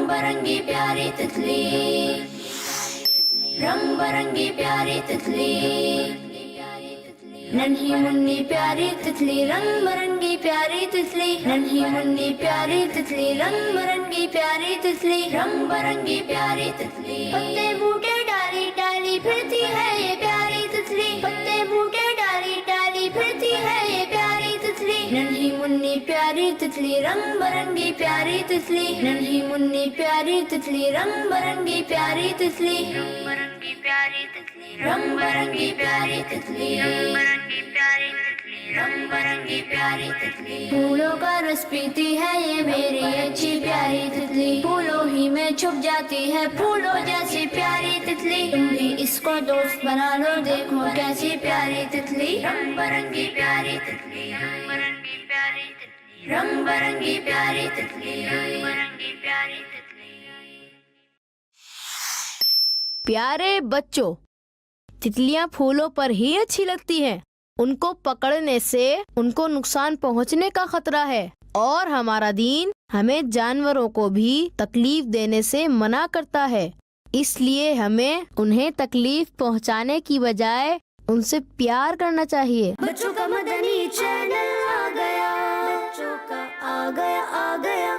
रंग बरंगी प्यारी तितली, रंग बरंगी प्यारी तितली, नन्ही मुन्नी प्यारी तितली, रंग बरंगी प्यारी तितली, नन्ही मुन्नी प्यारी तितली, रंग बरंगी प्यारी तितली, रंग बरंगी प्यारी तितली। पत्ते बूटे डाली डाली फिरती है ये प्यारी तितली, पत्ते बूटे डाली डाली फिरती है ये प्यारी तितली, नन्ही मुन्नी प्यारी तितली, रंग बरंगी प्यारी तितली, नन्ही मुन्नी प्यारी तितली, रंग बरंगी प्यारी तितली, रंग बरंगी प्यारी तितली, रंग बरंगी प्यारी तितली, रंग बरंगी प्यारी तितली, रंग बरंगी प्यारी तितली। फूलों का रस पीती है ये मेरी अच्छी प्यारी तितली, फूलों ही में छुप जाती है फूलों जैसी प्यारी तितली। तुम भी इसको दोस्त बना लो, देखो कैसी प्यारी तितली, रंग बरंगी प्यारी तितली, रंग बरंगी प्यारी तितली, रंग बरंगी प्यारी तितली, रंग बरंगी प्यारी तितली। प्यारे बच्चों, तितलियां फूलों पर ही अच्छी लगती हैं। उनको पकड़ने से उनको नुकसान पहुंचने का खतरा है और हमारा दीन हमें जानवरों को भी तकलीफ देने से मना करता है। इसलिए हमें उन्हें तकलीफ पहुंचाने की बजाय उनसे प्यार करना चाहिए। बच्चों का मदनी चैनल आ गया, बच्चों का आ गया आ गया।